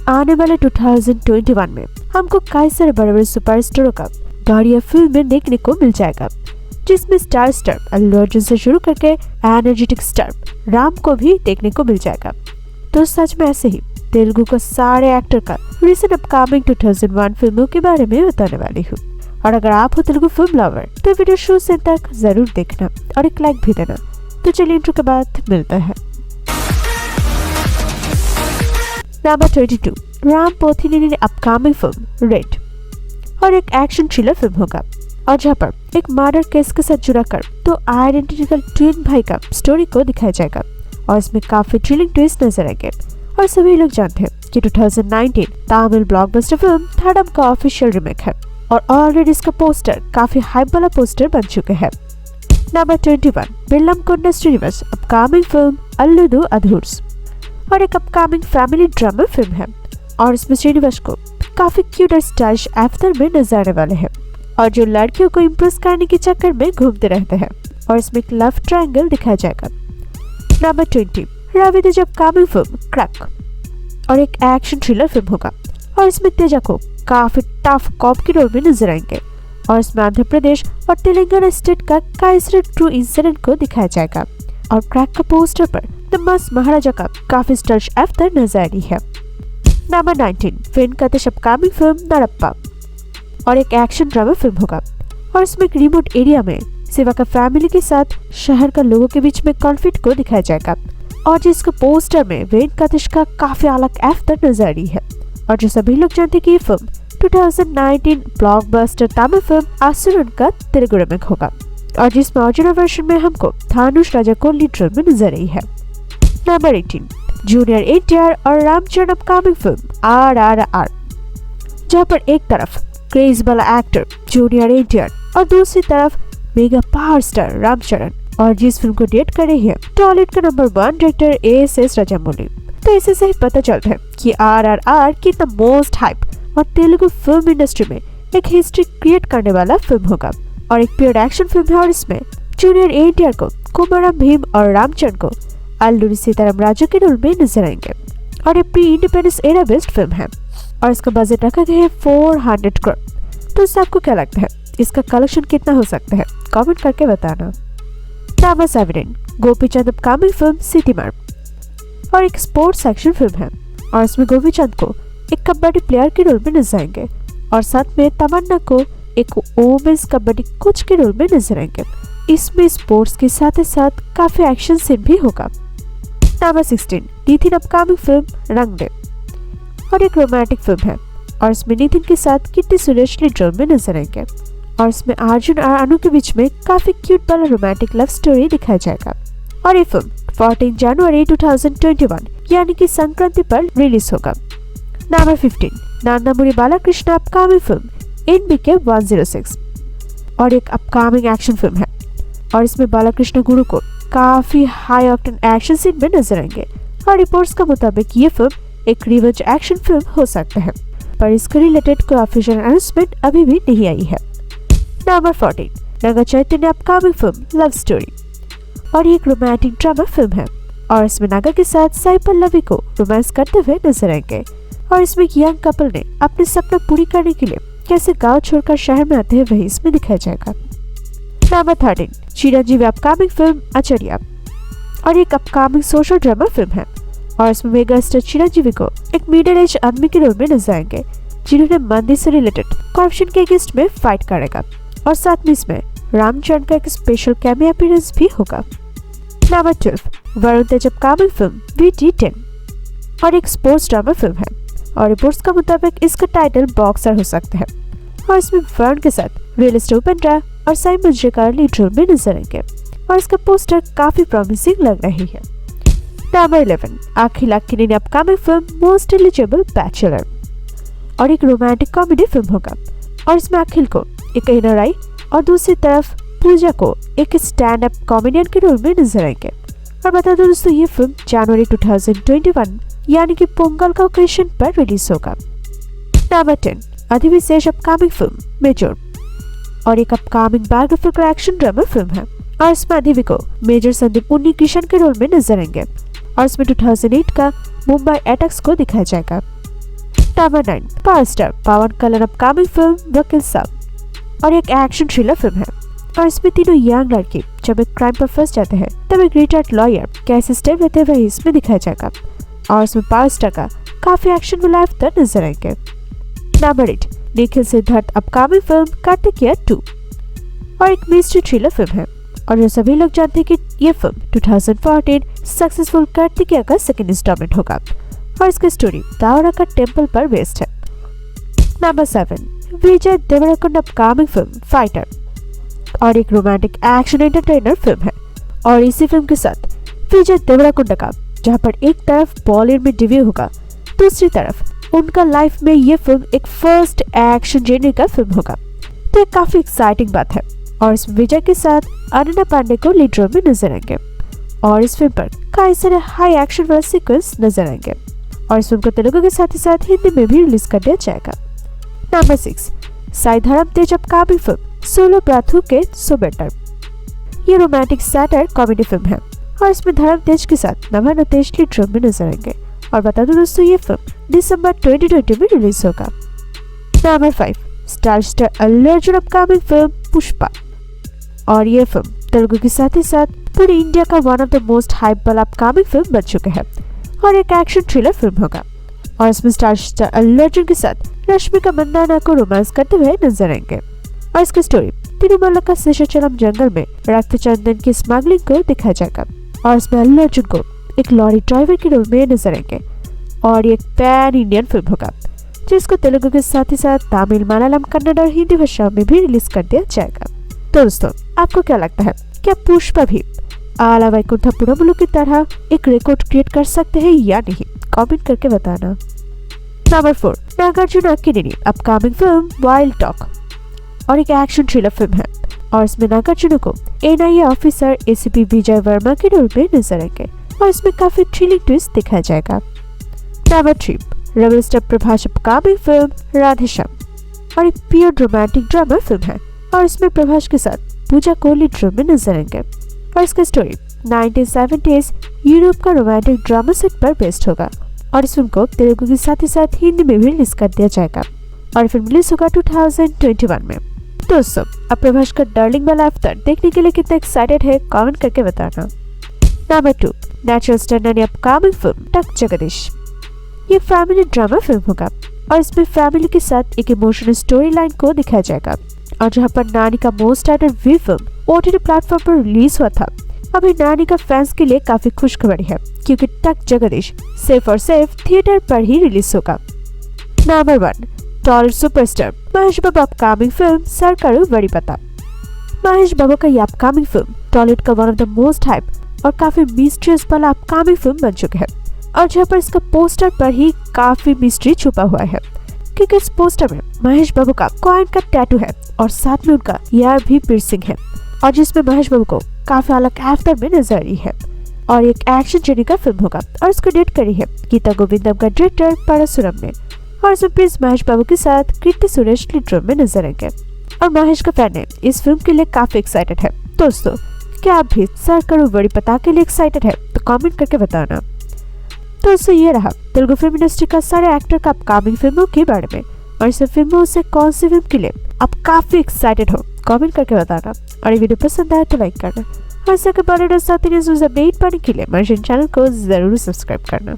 आने वाले 2021 में हमको कई सारे बड़े बड़े सुपरस्टारों का गाड़िया फिल्म में देखने को मिल जाएगा, जिसमें स्टार अल्लू अर्जुन से शुरू करके एनर्जेटिक स्टार राम को भी देखने को मिल जाएगा। तो सच में ऐसे ही तेलुगु का सारे एक्टर का रिसेंट अपकमिंग 2001 फिल्मों के बारे में बताने वाली हूँ। और अगर आप हो तेलुगु फिल्म लवर तो वीडियो शुरू से तक जरूर देखना और एक लाइक भी देना। तो चलिए इंट्रो के बाद मिलता है। नंबर 22, राम पोथिनेनी ने अपकमिंग फिल्म रेड और एक एक्शन थ्रिलर फिल्म होगा, और जहाँ पर एक मर्डर केस के साथ जुड़ा कर तो आइडेंटिकल ट्विन भाई का स्टोरी को दिखाया जाएगा, और इसमें काफी थ्रिलिंग ट्विस्ट नजर आएंगे। और सभी लोग जानते हैं कि 2019 तमिल ब्लॉकबस्टर फिल्म थर्डम का ऑफिशियल रीमेक है, और ऑलरेडी इसका पोस्टर काफी हाइप वाला पोस्टर बन चुके हैं। नंबर 21, वेल्लमकोंडा श्रीनिवास अपकमिंग फिल्म अल्लूदू अधूर्स और एक अपकमिंग फैमिली ड्रामा फिल्म है, और इसमें श्रीनिवास को काफी क्यूट और स्टाइलिश अवतार में नजर आने वाले हैं, और जो लड़कियों को इम्प्रेस करने के चक्कर में घूमते रहते हैं, और इसमें एक लव ट्रायंगल दिखाया जाएगा। Number 20, Ravi Teja upcoming film Crack और एक एक्शन थ्रिलर फिल्म होगा, और इसमें तेजा को काफी टफ कॉप के रोल में नजर आएंगे, और इसमें आंध्र प्रदेश और तेलंगाना स्टेट का कई सारे ट्रू इंसिडेंट को दिखाया जाएगा, और क्रैक का पोस्टर पर द मस्त महाराजा का काफी स्टाइलिश अवतार नजर आ रही है। नंबर 19, वेंकटेश अपकमिंग फिल्म नरप्पा और एक एक्शन ड्रामा फिल्म होगा, और इसमें एक रिमोट एरिया में शिवा का फैमिली के साथ शहर का लोगों के बीच में कॉन्फ्लिक्ट को दिखाया जाएगा, और जिसको पोस्टर में वेंकटेश का काफी अलग अवतार नजर आ रही है। और जो सभी लोग जानते हैं कि ये film 2019 blockbuster Tamil film Asuran का तेलुगु रीमेक होगा, और जिसमें ओरिजिनल वर्जन में हमको धानुष राजा को लीड रोल में नजर आई है। नंबर 18, जूनियर एनटीआर और रामचरण अपकमिंग फिल्म RRR, जहाँ पर एक तरफ क्रेज वाला एक्टर जूनियर एनटीआर और दूसरी तरफ मेगा पावर स्टार रामचरण, और जिस फिल्म को डेट कर रही है टॉलीवुड का नंबर 1 डायरेक्टर ASS राजामौली। तो इसे से ही पता चलता है कि RRR कितना मोस्ट हाइप और तेलुगु फिल्म इंडस्ट्री में एक हिस्ट्री क्रिएट करने वाला फिल्म होगा, और एक प्योर एक्शन फिल्म है, और इसमें जूनियर एनटीआर को कुमारम भीम और रामचरण को अल्लूरी सीताराम राजू के रोल में नजर आएंगे, और ये pre independence era based film है, और इसका बजट रखा गया है 400 करोड़। तो इससे आपको क्या लगता है, इसका कलेक्शन कितना हो सकता है, कमेंट करके बताना। नंबर 17, गोपीचंद अपकमिंग फिल्म सिटीमार और एक स्पोर्ट्स एक्शन फिल्म है, और इसमें गोपीचंद को एक कबड्डी प्लेयर के रोल में नजर आएंगे, और साथ में तमन्ना को एक वुमेन्स कबड्डी कोच के रोल में नजर आएंगे। इसमें स्पोर्ट्स के साथ ही साथ काफी एक्शन सीन भी होगा। नंबर 16, नितिन अपकमिंग फिल्म रंग दे और एक रोमांटिक फिल्म है, और इसमें नितिन के साथ कीर्ति सुरेश लीड रोल में नजर आएंगे, और इसमें अर्जुन और अनु के बीच में काफी क्यूट वाला रोमांटिक लव स्टोरी दिखाया जाएगा। और ये फिल्म 14 जनवरी 2021 यानी कि संक्रांति पर रिलीज होगा। Number 15, Nandamuri Balakrishna upcoming film NBK 106 और एक अपकमिंग एक्शन फिल्म है, और इसमें बालाकृष्ण गुरु को काफी हाई ऑक्टेन एक्शन सीन में नजर आएंगे, और रिपोर्ट्स के मुताबिक ये फिल्म एक रिवेंज एक्शन फिल्म हो सकता है, पर इसके रिलेटेड कोई ऑफिशियल अनाउंसमेंट अभी भी नहीं आई है। Number 14, Naga Chaitanya upcoming film love story और ये एक रोमांटिक ड्रामा फिल्म है, और इसमें नागा के साथ साई पल्लवी को रोमांस करते हुए नजर आएंगे, और इसमें एक यंग कपल ने अपने सपना पूरी करने के लिए कैसे गांव छोड़कर शहर में आते हैं वही इसमें दिखाया जाएगा। नंबर 13, चिरंजीवी अपकमिंग फिल्म आचार्य और एक अपकमिंग सोशल ड्रामा फिल्म है, और इसमें मेगा स्टार चिरंजीवी को एक मिडिल एज आदमी के रोल में नजर आएंगे, जिन्होंने मंदिर से रिलेटेड करप्शन के अगेंस्ट में फाइट करेगा, और साथ में इसमें रामचरण का एक स्पेशल कैमियो अपीयरेंस भी होगा। नंबर 12, वरुण तेज अपकमिंग फिल्म VT10 और एक स्पोर्ट्स ड्रामा फिल्म है, और रिपोर्ट्स का मुताबिक इसका टाइटल बॉक्सर हो सकता है, और इसमें वरुण के साथ रियल एस्टेट उपेंद्रा और साई मंजरेकर लीड रोल में नजर आएंगे, और इसका पोस्टर काफी प्रॉमिसिंग लग रही है। Number 11, Akhil Akkineni upcoming film most eligible bachelor और एक रोमांटिक कॉमेडी फिल्म होगा, और इसमें अखिल को एक NRI और दूसरी तरफ पूजा को एक स्टैंड अप कॉमेडियन के रोल में नजर आएंगे। और बता दो दोस्तों, ये फिल्म जनवरी 2021 यानी कि पोंगल का ओकेजन पर रिलीज होगा। नंबर 10, अधिविशेष अपकमिंग फिल्म मेजर और एक upcoming biographical action drama film है, और इसमें अधिवी को मेजर संदीप उन्नी कृष्ण के रोल में नजर आएंगे, और इसमें 2008 का मुंबई अटैक्स को दिखाया जाएगा। नंबर 9 पावर स्टार पवन कल्याण अपकमिंग फिल्म वकील साहब और एक एक्शन थ्रिलर फिल्म है और इसमें तीनों यंग लड़के जब एक क्राइम पर फंस जाते हैं तब एक रिटायर्ड लॉयर कैसे स्टेप लेते हुए इसमें दिखाया जाएगा और इसमें पावर स्टार का काफी एक्शन में लाइफ तक नजर आएंगे। Number 8 Nikhil Siddharth upcoming film Kartikeya 2 और एक मिस्ट्री थ्रिलर फिल्म है और जो सभी लोग जानते हैं कि ये फिल्म 2014 सक्सेसफुल कार्तिकेय का सेकंड इंस्टॉलमेंट होगा और इसकी स्टोरी दावरा का टेम्पल पर बेस्ड है। Number 7 Vijay Deverakonda upcoming film fighter और एक रोमांटिक एक्शन एंटरटेनर फिल्म है और इसी फिल्म के साथ विजय देवरकोंडा का जहां पर एक तरफ बॉलीवुड में डेब्यू होगा दूसरी तरफ उनका लाइफ में ये फिल्म एक फर्स्ट एक्शन जेनर का फिल्म होगा, तो ये काफी एक्साइटिंग बात है और इस विजय के साथ अनन्या पांडे को लीड रोल में नजर आएंगे और इस फिल्म पर कई सारे हाई एक्शन वाले सीक्वेंस नजर आएंगे और इस फिल्म को तेलुगु के साथ ही साथ हिंदी में भी रिलीज कर दिया जाएगा। नंबर 6 साई धर्म तेज अपकमिंग फिल्म सोलो प्राथु के सो बेटर। ये रोमांटिक सैटायर कॉमेडी फिल्म है और इसमें धर्म तेज के साथ नभा तेज लीड रोल में नजर आएंगे और बता दो दोस्तों ये फिल्म दिसंबर 2020 में रिलीज होगा। Number 5 star Allu Arjun upcoming film Pushpa और ये फिल्म तेलुगु के साथ ही साथ पूरी इंडिया का one of the most hype वाला अपकमिंग फिल्म बन चुका है और एक एक्शन थ्रिलर फिल्म होगा और इसमें स्टार अल्लू अर्जुन के साथ रश्मिका मंदाना को रोमांस करते हुए नजर आएंगे और इसकी स्टोरी तिरुमला का शेषाचलम जंगल में रक्त चंदन की स्मगलिंग को दिखाया जाएगा और इसमें अल्लू अर्जुन को एक लॉरी ड्राइवर के रोल में नजर आएंगे और ये एक पैन इंडियन फिल्म होगा जिसको तेलुगु के साथ ही साथ तमिल मलयालम कन्नड़ और हिंदी भाषा में भी रिलीज कर दिया जाएगा। तो दोस्तों आपको क्या लगता है, क्या पुष्पा भी आला वैकुंठपुरम की तरह एक रिकॉर्ड क्रिएट कर सकते हैं या नहीं? कमेंट करके बताना। Number 4 Nagarjuna Akkineni upcoming film wild talk और एक एक्शन थ्रिलर फिल्म है और इसमें नागार्जुन को एनआईए ऑफिसर एसीपी विजय वर्मा के रोल में नजर आएंगे और इसमें काफी थ्रिलिंग ट्विस्ट दिखाया जाएगा। Number 3 rebel star Prabhas upcoming film Radheshyam और एक प्योर रोमांटिक ड्रामा फिल्म है और इसमें प्रभास के साथ पूजा को लीड रोल में नजर आएंगे और इसका स्टोरी 1970s यूरोप का रोमांटिक ड्रामा सेट पर बेस्ड होगा और इस फिल्म को तेलुगु के साथ ही साथ हिंदी में भी रिलीज कर दिया जाएगा और फिल्म रिलीज होगा 2021 में। दोस्तों अब प्रभास का डार्लिंग वाला अवतार देखने के लिए कितना एक्साइटेड है कमेंट करके बताना। Number 2 natural standard upcoming film टक जगदीश। ये फैमिली ड्रामा फिल्म होगा और इसमें फैमिली के साथ एक इमोशनल स्टोरी लाइन को दिखाया जाएगा और जहां पर नानी का most title we film OTT platform पर रिलीज हुआ था, अभी नानी का फैंस के लिए काफी खुशखबरी है क्योंकि टक जगदीश सिर्फ और सिर्फ थिएटर पर ही रिलीज होगा। नंबर 1 टॉलीवुड सुपरस्टार महेश बाबू अपकमिंग फिल्म सरकारू वड़ीपता। महेश बाबू का ये अपकमिंग फिल्म टॉलीवुड का one of the most hype और काफी मिस्ट्रियस वाला अपकमिंग फिल्म बन चुका है और जहाँ पर इसका पोस्टर पर ही काफी मिस्ट्री छुपा हुआ है क्योंकि इस पोस्टर में महेश बाबू का कॉइन का टैटू है और साथ में उनका ईयर भी पियर्सिंग है और जिसमें महेश बाबू को काफी अलग अवतार में नजर आ रही है और एक एक्शन जेनर का फिल्म होगा और इसको डेट करी है गीता गोविंदम का डायरेक्टर परशुराम ने और इसमें प्रिंस महेश बाबू के साथ कीर्ति सुरेश लीड रोल में नजर आएंगे और महेश का फैन है इस फिल्म के लिए काफी एक्साइटेड है। दोस्तों क्या आप भी सरकारू वड़ीपता के लिए एक्साइटेड है तो कमेंट करके बताना। तो इससे ये रहा तेलुगु फिल्म इंडस्ट्री का सारे एक्टर का अपकमिंग फिल्मों के बारे में और इस फिल्मों से कौन सी फिल्म के लिए आप काफी एक्साइटेड हो कमेंट करके बताना और ये वीडियो पसंद आए तो लाइक करना और इसके बॉलीवुड साथ अपडेट पाने के लिए मेरे चैनल को जरूर सब्सक्राइब करना।